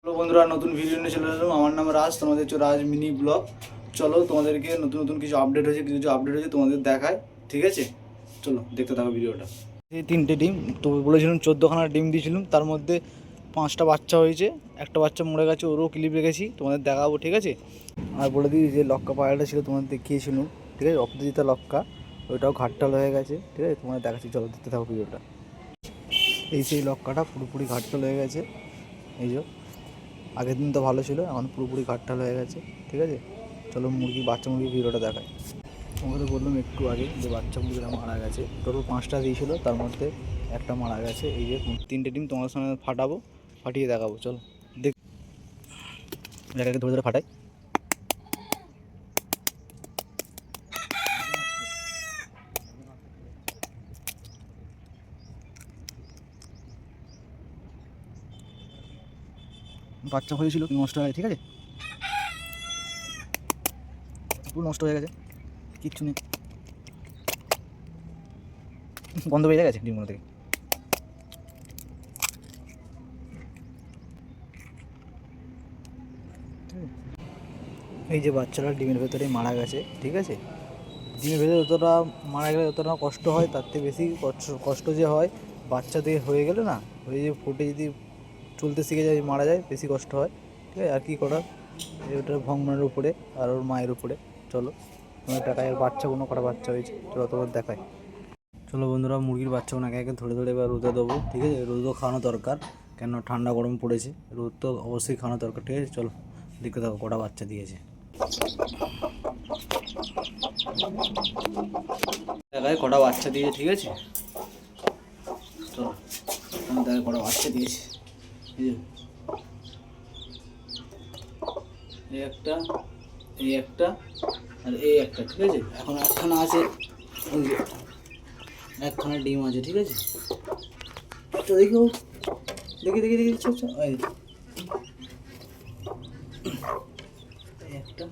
তো বন্ধুরা নতুন ভিডিও নিয়ে চলে এলাম। আমার নাম রাজ, তোমাদের হচ্ছে রাজ মিনি ব্লগ। চলো তোমাদেরকে নতুন নতুন কিছু আপডেট হয়েছে তোমাদের দেখায়, ঠিক আছে? চলো দেখতে থাকো ভিডিওটা। এই 3টে ডিম তো বলেছিলাম, 14খানা ডিম দিয়েছিলাম, তার মধ্যে 5টা বাচ্চা হয়েছে, একটা বাচ্চা মরে গেছে, ওরও ক্লিপ রেখেছি, তোমাদের দেখাবো, ঠিক আছে? আর বলে দিই যে লক্কা পায়রাটা ছিল তোমাদের দেখিয়েছিলাম, ঠিক আছে? অপরাজিতা লক্কা, ওইটাও ঘাটটাল হয়ে গেছে, ঠিক আছে? তোমাদের দেখাচ্ছি, চলো দেখতে থাকো ভিডিওটা। এই সেই লক্কাটা পুরোপুরি ঘাটটাল হয়ে গেছে, এই যে আগের দিন তো ভালো ছিল, এখন পুরোপুরি ঘাটটাল হয়ে গেছে, ঠিক আছে? চলো বাচ্চা মুরগির ভিডিওটা দেখায়। তোমাকে বললাম একটু আগে যে বাচ্চা মুরগিরা মারা গেছে, টোটাল 5টা দিয়েছিল, তার মধ্যে একটা মারা গেছে। এই যে 3টে ডিম তোমাদের সামনে ফাটিয়ে দেখাবো, চলো দেখ। এটাকে ধরে ধরে ফাটাই। বাচ্চা হয়েছিল নষ্ট হয়ে গেছে, ঠিক আছে? পুরো নষ্ট হয়ে গেছে, কিচ্ছু নেই, বন্ধ হয়ে গেছে ডিমগুলো থেকে। এই যে বাচ্চারা ডিমের ভেতরে মারা গেছে, ঠিক আছে? ডিমের ভেতরে যতটা মারা গেলে যতটা কষ্ট হয়, তার থেকে বেশি কষ্ট যে হয় বাচ্চা দিয়ে হয়ে গেলে না, হয়ে যে ফুটে যদি চলতে শিখে যায়, মারা যায়, বেশি কষ্ট হয়, ঠিক আছে? আর কী করার, ওটা ভগবানের উপরে আর ওর মায়ের উপরে। চলো তোমার টাকায় বাচ্চা কটা বাচ্চা হয়েছে চলো তোমার দেখায়। চলো বন্ধুরা, মুরগির বাচ্চাগুলো একে একে ধরে ধরে এবার রোদে দেবো, ঠিক আছে? রোদও খাওয়ানো দরকার, কেন ঠান্ডা গরম পড়েছে, রোদ তো অবশ্যই খাওয়ানো দরকার, ঠিক আছে? চলো দেখতে থাকো কটা বাচ্চা দিয়েছে। দেখায় কটা বাচ্চা দিয়েছে, ঠিক আছে? চলো দেখায় কটা বাচ্চা দিয়েছে। এই একটা, এই একটা, আর এই একটা, ঠিক আছে? এখন একখানা আছে, একখানা ডিম আছে, ঠিক আছে? তো দেখো, দেখি দেখি দেখি, আচ্ছা এই একটা,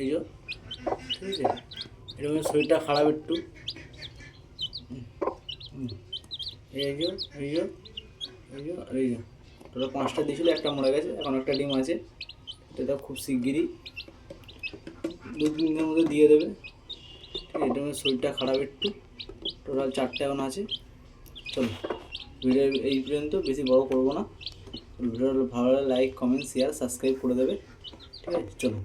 এই যে, ঠিক আছে? এরকম শরীরটা খারাপ একটু, এই যে, এই যে, এই যে, আর এই যে, তোরা 5টা দিয়েছিল, একটা মরে গেছে, এখন একটা ডিম আছে, এটা খুব শিগগিরই 2-3 দিনের মধ্যে দিয়ে দেবে, ঠিক আছে? এটা শরীরটা খারাপ একটু, টোটাল 4টে এখন আছে। চলো ভিডিও এই পর্যন্ত, বেশি বড় করবো না। ভিডিওটা ভালো লাগলে লাইক, কমেন্ট, শেয়ার, সাবস্ক্রাইব করে দেবে, ঠিক আছে? চলো।